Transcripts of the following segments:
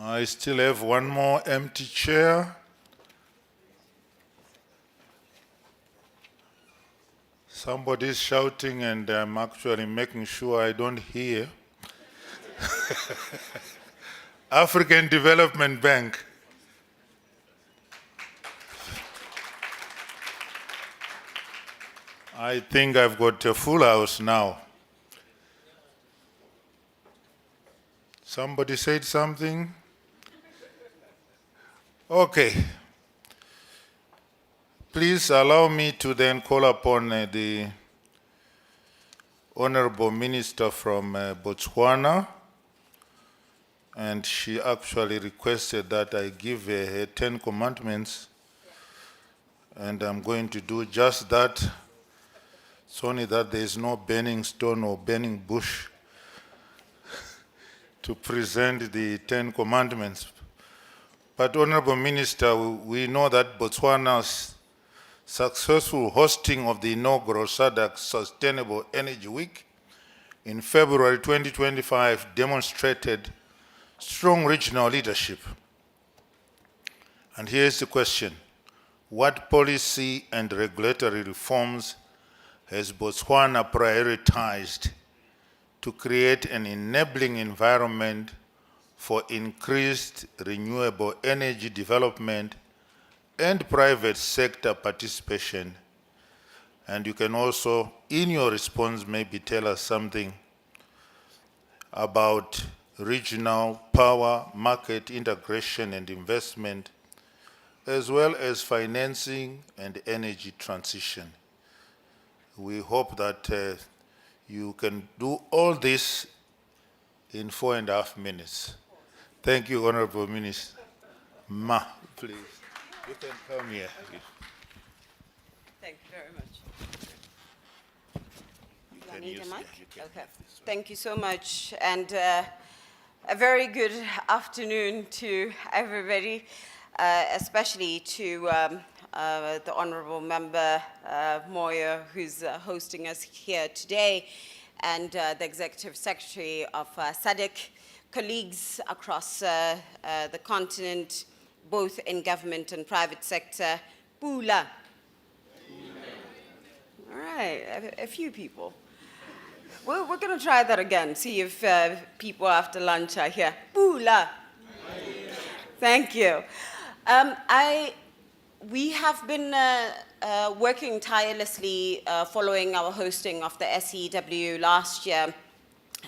I still have one more empty chair. Somebody's shouting and I'm actually making sure I don't hear. African Development Bank. I think I've got a full house now. Somebody said something? Okay. Please allow me to then call upon the Honorable Minister from Botswana, and she actually requested that I give her 10 commandments, and I'm going to do just that. It's only that there is no burning stone or burning bush to present the 10 commandments. But Honorable Minister, we know that Botswana's successful hosting of the inaugural SADC Sustainable Energy Week in February 2025 demonstrated strong regional leadership. And here's the question: what policy and regulatory reforms has Botswana prioritized to create an enabling environment for increased renewable energy development and private sector participation? And you can also, in your response, maybe tell us something about regional power market integration and investment, as well as financing and energy transition. We hope that you can do all this in 4.5 minutes. Thank you, Honorable Minister. Ma, please. You can come here. Thank you very much. You Do I can need a use- mic? yeah, you can Okay. use this one. Thank you so much, and a very good afternoon to everybody, especially to the Honourable Member Moyo, who's hosting us here today, and the Executive Secretary of SADC, colleagues across the continent, both in government and private sector. Pula. All right, a few people. We're going to try that again, see if people after lunch are here. Pula. Thank you. We have been working tirelessly following our hosting of the SEW last year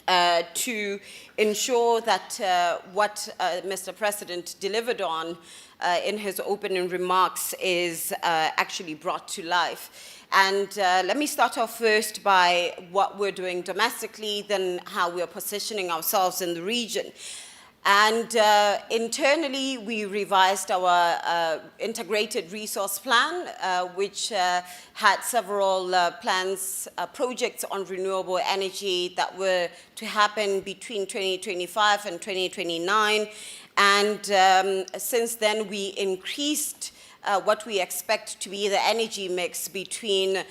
to ensure that what Mr. President delivered on in his opening remarks is actually brought to life. And let me start off first by what we're doing domestically, then how we're positioning ourselves in the region. And internally, we revised our integrated resource plan, which had several plans, projects on renewable energy that were to happen between 2025 and 2029. And since then, we increased what we expect to be the energy mix between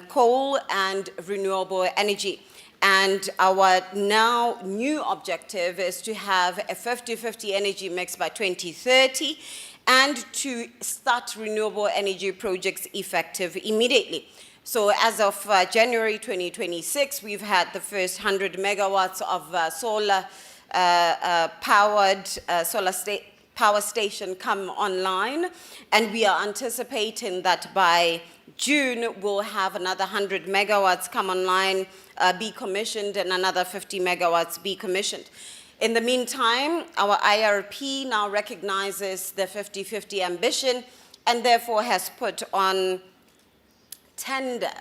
coal and renewable energy. And our now new objective is to have a 50-50 energy mix by 2030 and to start renewable energy projects effective immediately. So as of January 2026, we've had the first 100 megawatts of solar powered power station come online, and we are anticipating that by June we'll have another 100 megawatts come online, be commissioned, and another 50 megawatts be commissioned. In the meantime, our IRP now recognizes the 50-50 ambition and therefore has put on tender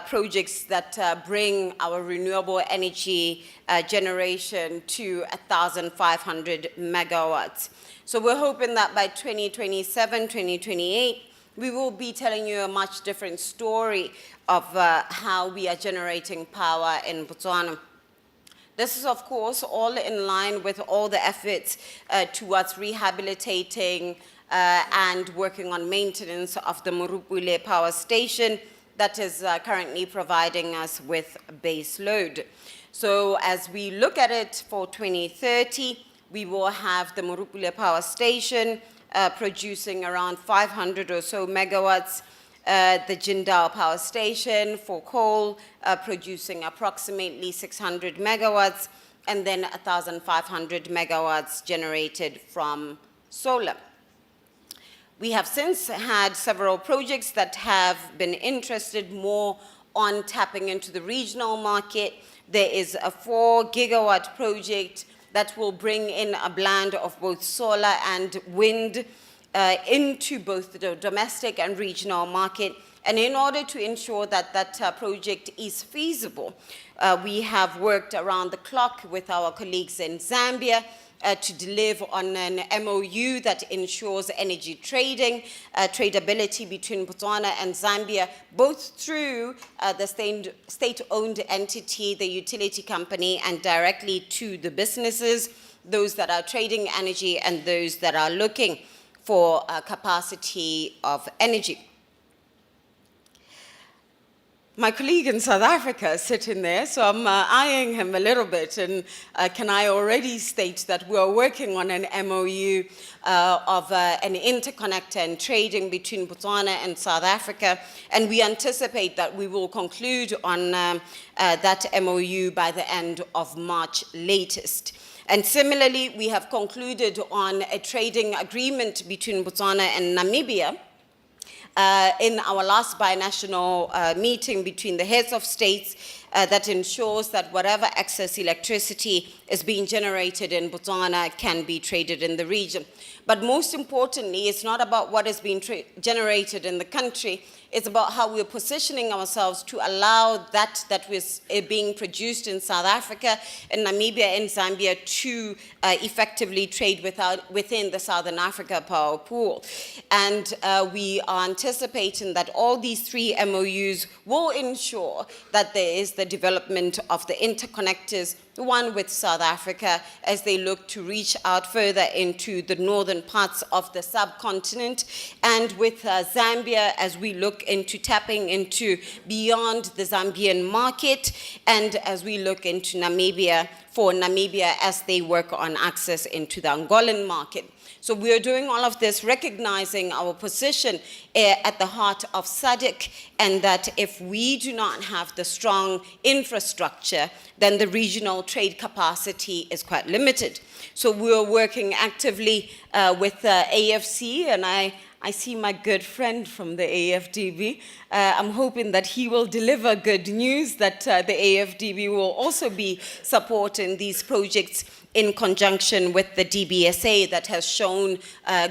projects that bring our renewable energy generation to 1,500 megawatts. So we're hoping that by 2027, 2028, we will be telling you a much different story of how we are generating power in Botswana. This is, of course, all in line with all the efforts towards rehabilitating and working on maintenance of the Morupule power station that is currently providing us with base load. So as we look at it for 2030, we will have the Morupule Power Station producing around 500 or so megawatts, the Jindal Power Station for coal producing approximately 600 megawatts, and then 1,500 megawatts generated from solar. We have since had several projects that have been interested more on tapping into the regional market. There is a 4 gigawatt project that will bring in a blend of both solar and wind into both the domestic and regional market. And in order to ensure that that project is feasible, we have worked around the clock with our colleagues in Zambia to deliver on an MOU that ensures energy trading, tradability between Botswana and Zambia, both through the state-owned entity, the utility company, and directly to the businesses, those that are trading energy and those that are looking for capacity of energy. My colleague in South Africa is sitting there, so I'm eyeing him a little bit, and can I already state that we are working on an MOU of an interconnector and trading between Botswana and South Africa, and we anticipate that we will conclude on that MOU by the end of March latest. And similarly, we have concluded on a trading agreement between Botswana and Namibia in our last binational meeting between the heads of states that ensures that whatever excess electricity is being generated in Botswana can be traded in the region. But most importantly, it's not about what is being generated in the country, it's about how we're positioning ourselves to allow that was being produced in South Africa, in Namibia, and Zambia to effectively trade within the Southern Africa power pool. And we are anticipating that all these 3 MOUs will ensure that there is the development of the interconnectors, one with South Africa as they look to reach out further into the northern parts of the subcontinent, and with Zambia as we look into tapping into beyond the Zambian market, and as we look into Namibia, for Namibia as they work on access into the Angolan market. So we are doing all of this recognizing our position at the heart of SADC, and that if we do not have the strong infrastructure, then the regional trade capacity is quite limited. So we are working actively with AFC, and I see my good friend from the AFDB. I'm hoping that he will deliver good news, that the AFDB will also be supporting these projects in conjunction with the DBSA that has shown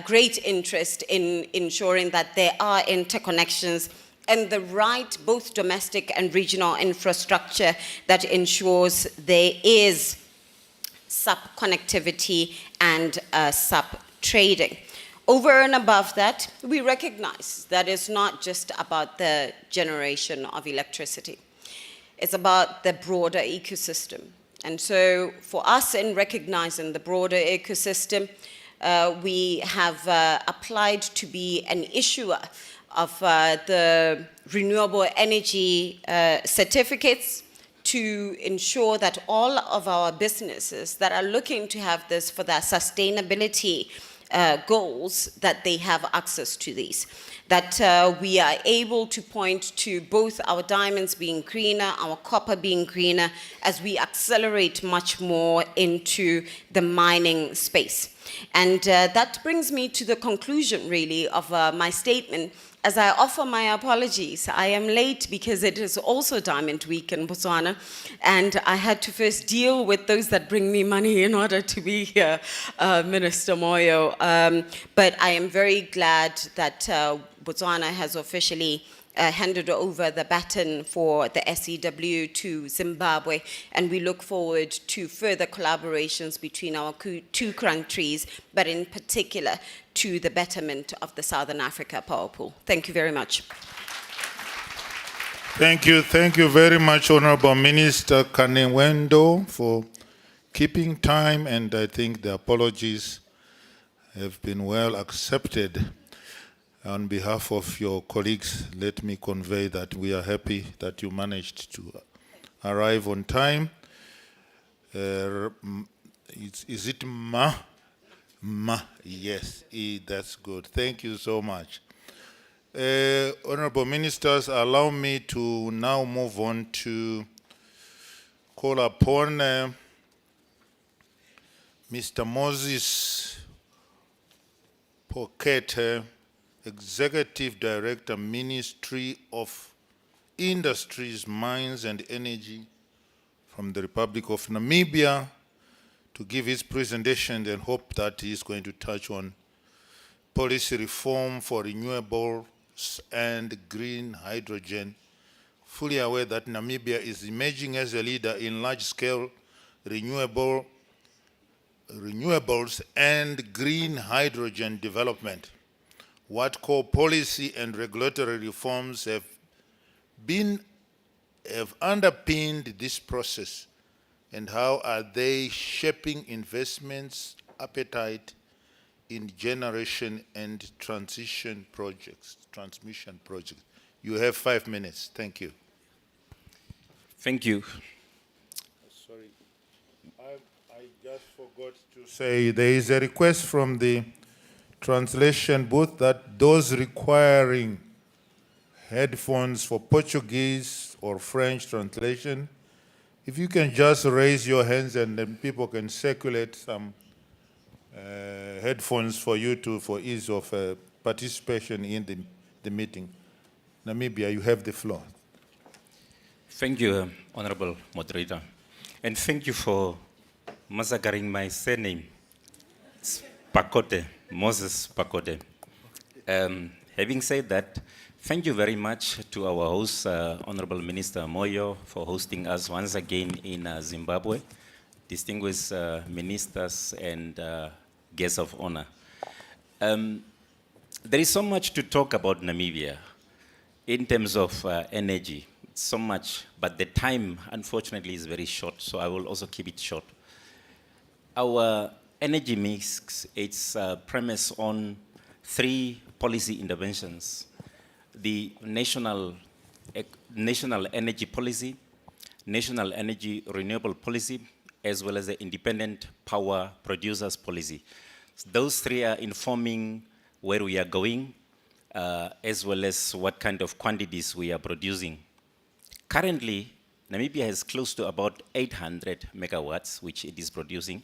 great interest in ensuring that there are interconnections and the right both domestic and regional infrastructure that ensures there is sub-connectivity and sub-trading. Over and above that, we recognize that it's not just about the generation of electricity. It's about the broader ecosystem. And so for us, in recognizing the broader ecosystem, we have applied to be an issuer of the renewable energy certificates to ensure that all of our businesses that are looking to have this for their sustainability goals, that they have access to these. That we are able to point to both our diamonds being greener, our copper being greener, as we accelerate much more into the mining space. And that brings me to the conclusion, really, of my statement. As I offer my apologies, I am late because it is also Diamond Week in Botswana, and I had to first deal with those that bring me money in order to be here, Minister Moyo. But I am very glad that Botswana has officially handed over the baton for the SEW to Zimbabwe, and we look forward to further collaborations between our 2 countries, but in particular to the betterment of the Southern Africa power pool. Thank you very much. Thank you very much, Honorable Minister Kanewendo, for keeping time, and I think the apologies have been well accepted. On behalf of your colleagues, let me convey that we are happy that you managed to arrive on time. Is it Ma? Ma, yes, that's good. Thank you so much. Honorable Ministers, allow me to now move on to call upon Mr. Moses Pokete, Executive Director, Ministry of Industries, Mines and Energy from the Republic of Namibia, to give his presentation, and hope that he is going to touch on policy reform for renewables and green hydrogen. Fully aware that Namibia is emerging as a leader in large-scale renewables and green hydrogen development. What core policy and regulatory reforms have underpinned this process, and how are they shaping investments appetite in generation and transmission projects? You have 5 minutes. Thank you. Thank you. Sorry, I just forgot to say there is a request from the translation booth that those requiring headphones for Portuguese or French translation, if you can just raise your hands and then people can circulate some headphones for you for ease of participation in the meeting. Namibia, you have the floor. Thank you, Honorable Moderator. And thank you for massacring my surname. It's Pakote, Moses Pakote. Having said that, thank you very much to our host, Honorable Minister Moyo, for hosting us once again in Zimbabwe, distinguished ministers and guests of honor. There is so much to talk about Namibia in terms of energy, so much, but the time, unfortunately, is very short, so I will also keep it short. Our energy mix, it's premised on 3 policy interventions: the national energy policy, national energy renewable policy, as well as the independent power producers policy. Those 3 are informing where we are going, as well as what kind of quantities we are producing. Currently, Namibia has close to about 800 megawatts, which it is producing.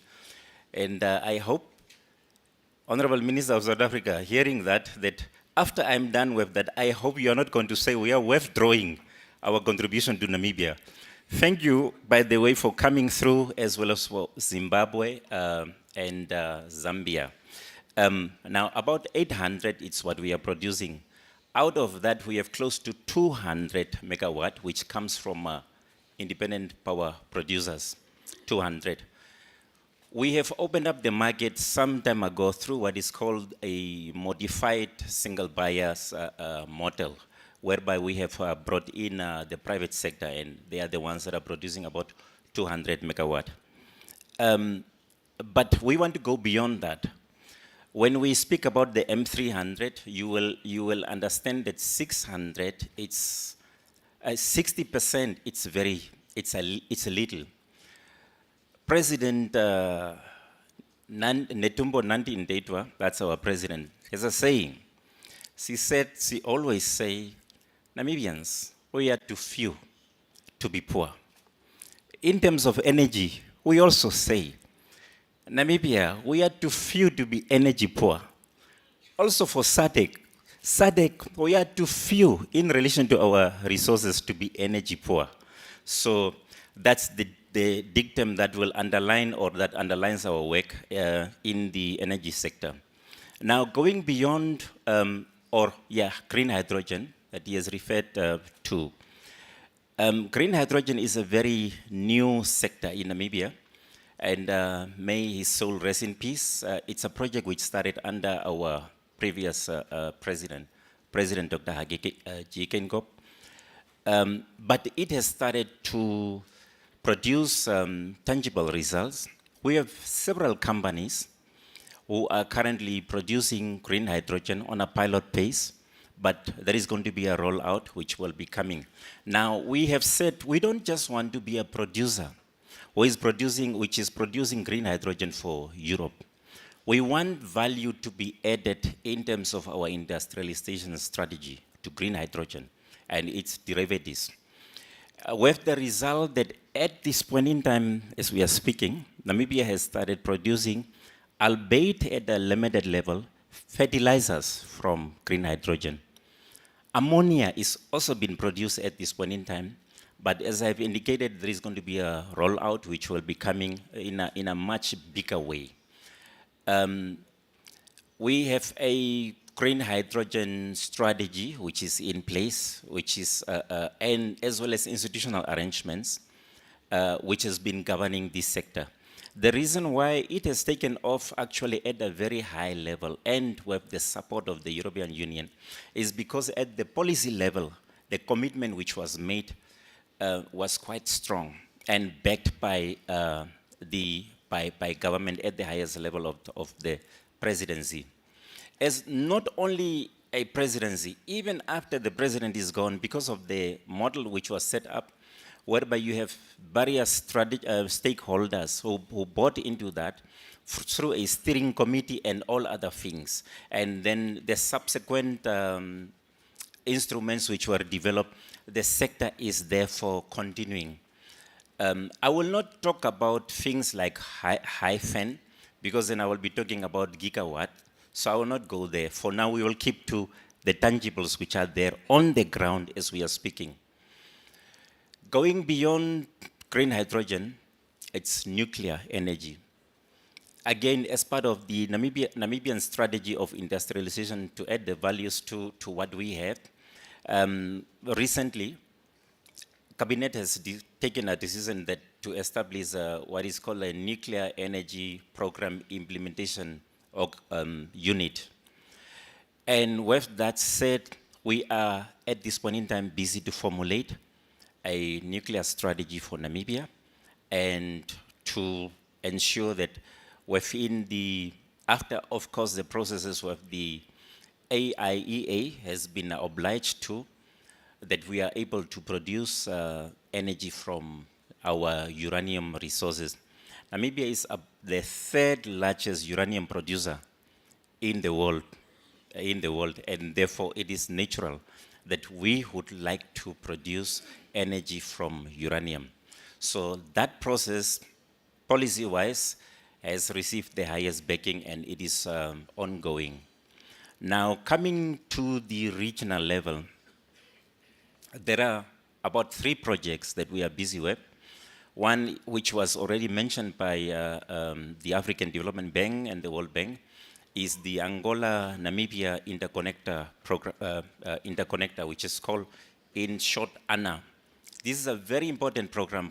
And I hope, Honorable Minister of South Africa, hearing that after I'm done with that, I hope you are not going to say we are withdrawing our contribution to Namibia. Thank you, by the way, for coming through, as well as for Zimbabwe and Zambia. Now, about 800 is what we are producing. Out of that, we have close to 200 megawatt, which comes from independent power producers, 200. We have opened up the market some time ago through what is called a modified single buyers model, whereby we have brought in the private sector, and they are the ones that are producing about 200 megawatt. But we want to go beyond that. When we speak about the M300, you will understand that 600, it's 60%. It's a little. President Netumbo Nandi Ndaitwah, that's our president, has a saying. She always say, Namibians, we are too few to be poor. In terms of energy, we also say, Namibia, we are too few to be energy poor. Also for SADC, we are too few in relation to our resources to be energy poor. So that's the dictum that will underline, or that underlines our work in the energy sector. Now, going beyond, green hydrogen that he has referred to. Green hydrogen is a very new sector in Namibia. And may his soul rest in peace. It's a project which started under our previous president, Dr. Hage Geingob. But it has started to produce tangible results. We have several companies who are currently producing green hydrogen on a pilot base, but there is going to be a rollout which will be coming. Now, we have said we don't just want to be a producer. which is producing green hydrogen for Europe. We want value to be added in terms of our industrialization strategy to green hydrogen and its derivatives. With the result that at this point in time, as we are speaking, Namibia has started producing, albeit at a limited level, fertilizers from green hydrogen. Ammonia is also being produced at this point in time, but as I've indicated, there is going to be a rollout which will be coming in a much bigger way. We have a green hydrogen strategy which is in place, which is, and as well as institutional arrangements, which has been governing this sector. The reason why it has taken off actually at a very high level and with the support of the European Union is because at the policy level, the commitment which was made was quite strong and backed by by government at the highest level of the presidency. As not only a presidency, even after the president is gone, because of the model which was set up, whereby you have various stakeholders who bought into that through a steering committee and all other things. And then the subsequent instruments which were developed, the sector is therefore continuing. I will not talk about things like hyphen, because then I will be talking about gigawatt, so I will not go there. For now, we will keep to the tangibles which are there on the ground as we are speaking. Going beyond green hydrogen, it's nuclear energy. Again, as part of the Namibian strategy of industrialization to add the values to what we have, recently, Cabinet has taken a decision that to establish what is called a nuclear energy program implementation unit. And with that said, we are at this point in time busy to formulate a nuclear strategy for Namibia and to ensure that within after of course the processes with the AIEA has been obliged to, that we are able to produce energy from our uranium resources. Namibia is the third largest uranium producer in the world, and therefore it is natural that we would like to produce energy from uranium. So that process, policy-wise, has received the highest backing and it is ongoing. Now, coming to the regional level, there are about 3 projects that we are busy with. One, which was already mentioned by the African Development Bank and the World Bank, is the Angola-Namibia interconnector, which is called, in short, ANA. This is a very important program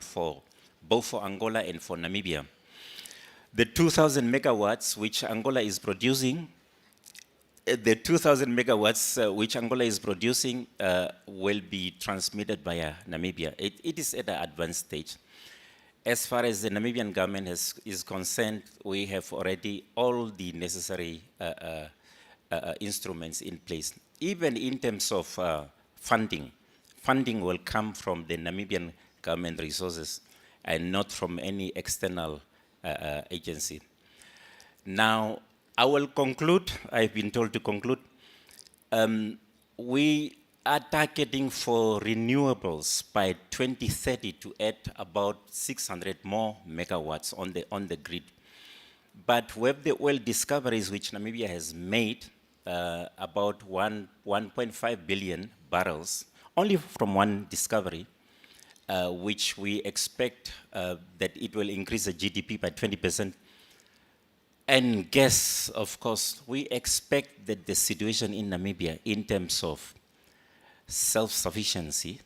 both for Angola and for Namibia. The 2,000 megawatts which Angola is producing, will be transmitted via Namibia. It is at an advanced stage. As far as the Namibian government is concerned, we have already all the necessary instruments in place. Even in terms of funding will come from the Namibian government resources and not from any external agency. Now, I will conclude. I've been told to conclude. We are targeting for renewables by 2030 to add about 600 more megawatts on the grid. But with the oil discoveries which Namibia has made, about 1.5 billion barrels, only from one discovery, which we expect that it will increase the GDP by 20%. And gas, of course, we expect that the situation in Namibia in terms of self-sufficiency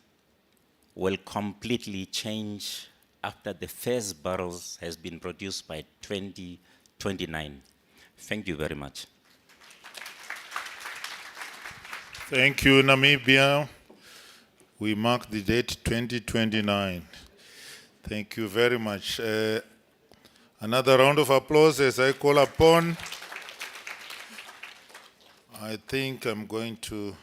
will completely change after the first barrels has been produced by 2029. Thank you very much. Thank you, Namibia. We mark the date 2029. Thank you very much. Another round of applause as I call upon. I think I'm going to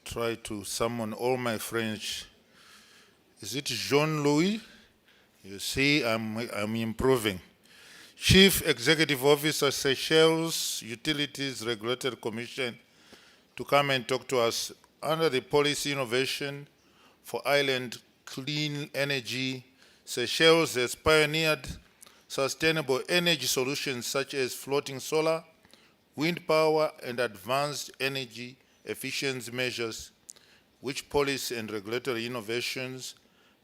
try to summon all my French. Is it Jean-Louis? You see, I'm improving. Chief Executive Officer, Seychelles Utilities Regulatory Commission, to come and talk to us under the policy innovation for island clean energy. Seychelles has pioneered sustainable energy solutions such as floating solar, wind power, and advanced energy efficiency measures. Which policy and regulatory innovations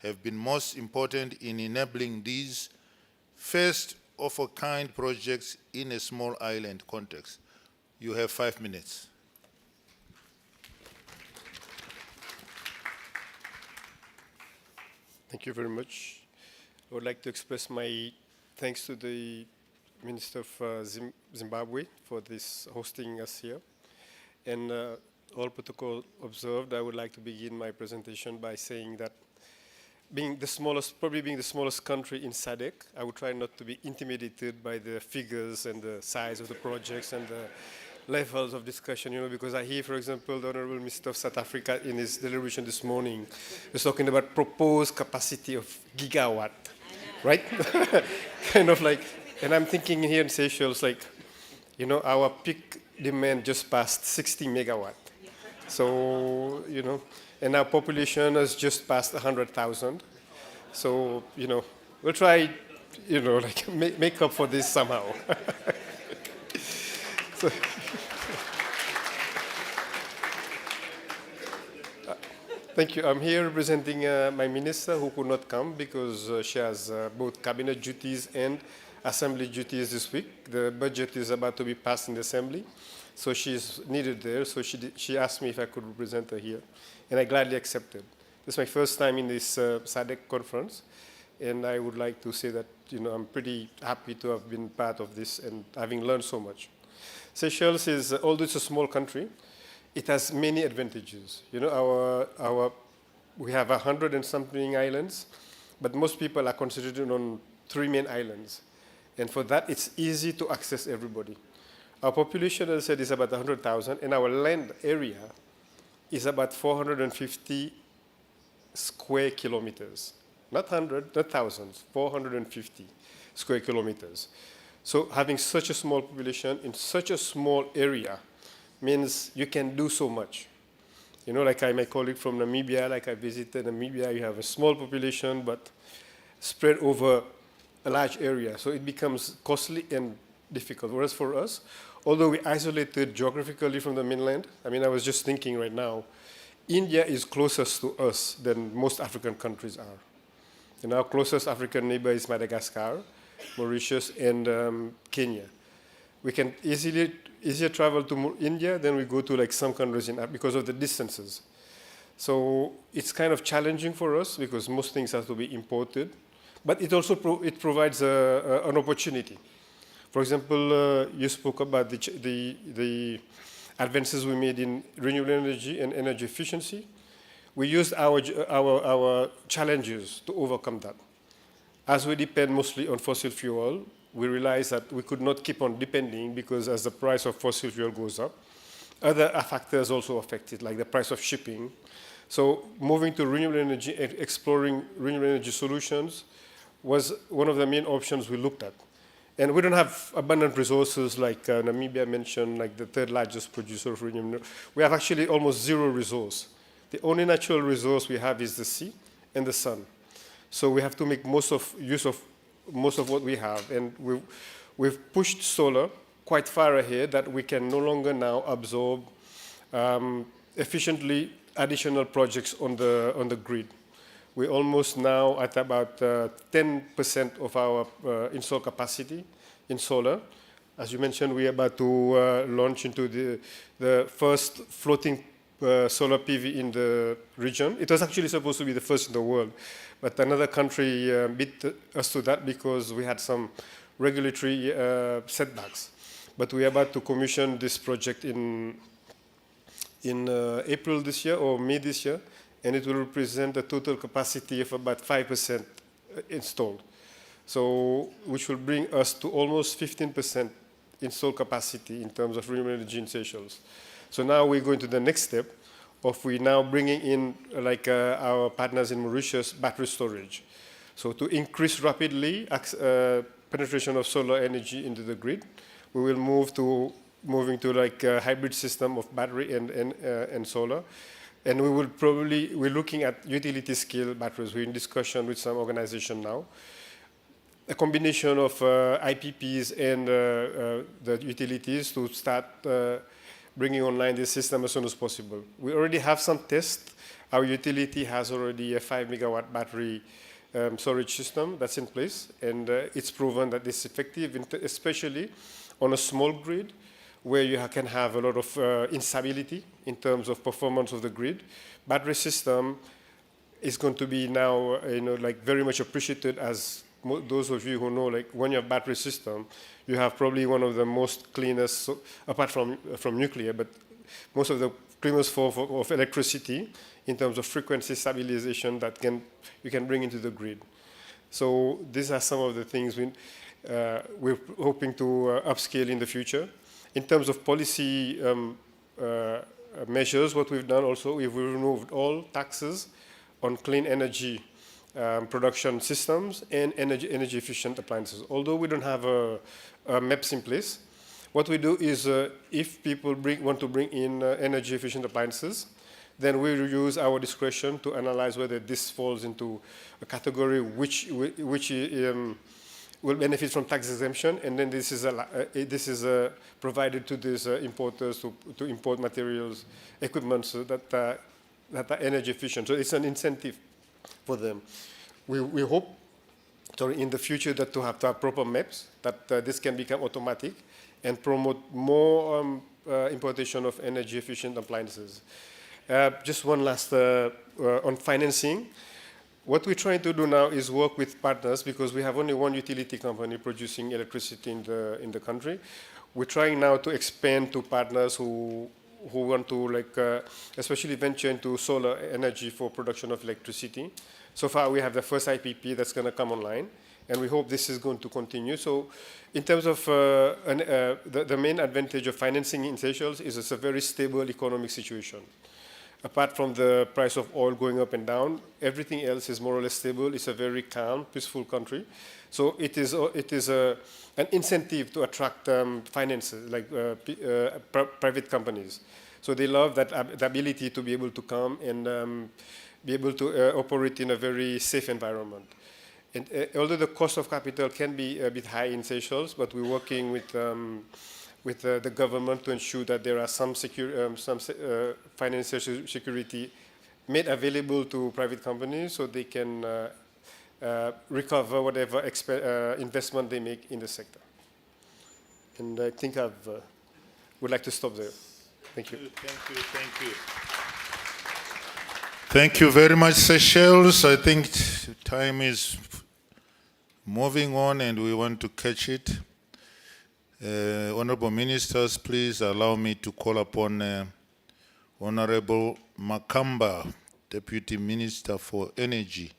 have been most important in enabling these first-of-a-kind projects in a small island context? You have 5 minutes. Thank you very much. I would like to express my thanks to the Minister of Zimbabwe for this hosting us here. And all protocol observed, I would like to begin my presentation by saying that being the smallest, probably being the smallest country in SADC, I would try not to be intimidated by the figures and the size of the projects and the levels of discussion, because I hear, for example, the Honorable Minister of South Africa in his deliberation this morning was talking about proposed capacity of gigawatt, right? Kind of like, and I'm thinking here in Seychelles, like, our peak demand just passed 60 megawatt. So, and our population has just passed 100,000. So, we'll try, like make up for this somehow. So, thank you. I'm here representing my minister who could not come because she has both cabinet duties and assembly duties this week. The budget is about to be passed in the assembly. So she's needed there, so she asked me if I could represent her here, and I gladly accepted. This is my first time in this SADC conference, and I would like to say that I'm pretty happy to have been part of this and having learned so much. Seychelles is, although it's a small country, it has many advantages. We have 100 and something islands, but most people are concentrated on 3 main islands, and for that it's easy to access everybody. Our population, as I said, is about 100,000, and our land area is about 450 square kilometers. Not 100, not thousands, 450 square kilometers. So having such a small population in such a small area means you can do so much. Like my colleague from Namibia, like I visited Namibia, you have a small population, but spread over a large area. So it becomes costly and difficult. Whereas for us, although we're isolated geographically from the mainland, I was just thinking right now, India is closest to us than most African countries are. Our closest African neighbor is Madagascar, Mauritius, and Kenya. We can easier travel to India than we go to like some countries because of the distances. So it's kind of challenging for us because most things have to be imported, but it also provides an opportunity. For example, you spoke about the advances we made in renewable energy and energy efficiency. We used our challenges to overcome that. As we depend mostly on fossil fuel, we realized that we could not keep on depending because as the price of fossil fuel goes up, other factors also affect it, like the price of shipping. So moving to renewable energy, exploring renewable energy solutions was one of the main options we looked at. And we don't have abundant resources like Namibia mentioned, like the 3rd largest producer of renewable. We have actually almost 0 resource. The only natural resource we have is the sea and the sun. So we have to make use of most of what we have. And we've pushed solar quite far ahead that we can no longer now absorb efficiently additional projects on the grid. We're almost now at about 10% of our installed capacity in solar. As you mentioned, we're about to launch into the first floating solar PV in the region. It was actually supposed to be the first in the world, but another country beat us to that because we had some regulatory setbacks. But we're about to commission this project in April this year or May this year, and it will represent a total capacity of about 5% installed. So, which will bring us to almost 15% installed capacity in terms of renewable energy in Seychelles. So now we're going to the next step of we now bringing in, like our partners in Mauritius, battery storage. So to increase rapidly penetration of solar energy into the grid, we will moving to like a hybrid system of battery and solar. And we're looking at utility scale batteries. We're in discussion with some organization now. A combination of IPPs and the utilities to start bringing online this system as soon as possible. We already have some tests. Our utility has already a 5 megawatt battery storage system that's in place, and it's proven that it's effective, especially on a small grid where you can have a lot of instability in terms of performance of the grid. Battery system is going to be now, like very much appreciated, as those of you who know, like when you have battery system, you have probably one of the most cleanest, apart from nuclear, but most of the cleanest form of electricity in terms of frequency stabilization that you can bring into the grid. So these are some of the things we're hoping to upscale in the future. In terms of policy measures, what we've done also, we've removed all taxes on clean energy production systems and energy efficient appliances. Although we don't have a MEPS in place, what we do is if people want to bring in energy efficient appliances, then we use our discretion to analyze whether this falls into a category which will benefit from tax exemption, and then this is provided to these importers to import materials, equipment that are energy efficient. So it's an incentive for them. We hope, in the future, that to have proper MEPS, that this can become automatic and promote more importation of energy efficient appliances. Just one last on financing. What we're trying to do now is work with partners, because we have only one utility company producing electricity in the country. We're trying now to expand to partners who want to, especially venture into solar energy for production of electricity. So far, we have the first IPP that's going to come online, and we hope this is going to continue. So in terms of the main advantage of financing in Seychelles is it's a very stable economic situation. Apart from the price of oil going up and down, everything else is more or less stable. It's a very calm, peaceful country. So it is an incentive to attract finances, like private companies. So they love that the ability to be able to come and be able to operate in a very safe environment. And although the cost of capital can be a bit high in Seychelles, but we're working with the government to ensure that there are some financial security made available to private companies so they can recover whatever investment they make in the sector. And I think I would like to stop there. Thank you. Thank you. Thank you. Thank you very much, Seychelles. I think time is moving on and we want to catch it. Honorable Ministers, please allow me to call upon Honorable Makamba, Deputy Minister for Energy,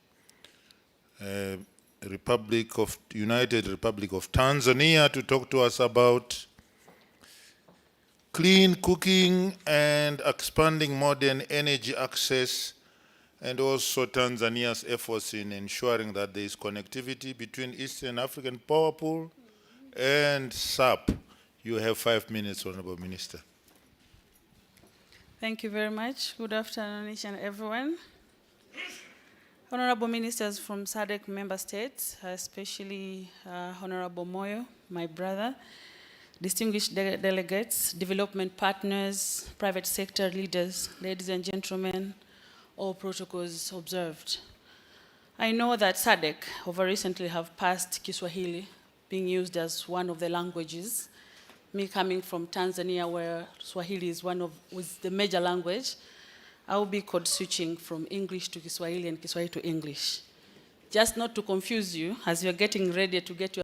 United Republic of Tanzania, to talk to us about clean cooking and expanding modern energy access, and also Tanzania's efforts in ensuring that there is connectivity between Eastern African Power Pool and SAP. You have 5 minutes, Honorable Minister. Thank you very much. Good afternoon, each and everyone. Honorable Ministers from SADC member states, especially Honorable Moyo, my brother, distinguished delegates, development partners, private sector leaders, ladies and gentlemen, all protocols observed. I know that SADC over recently have passed Kiswahili being used as one of the languages. Me coming from Tanzania, where Swahili is was the major language, I will be code switching from English to Kiswahili and Kiswahili to English. Just not to confuse you, as you're getting ready to get your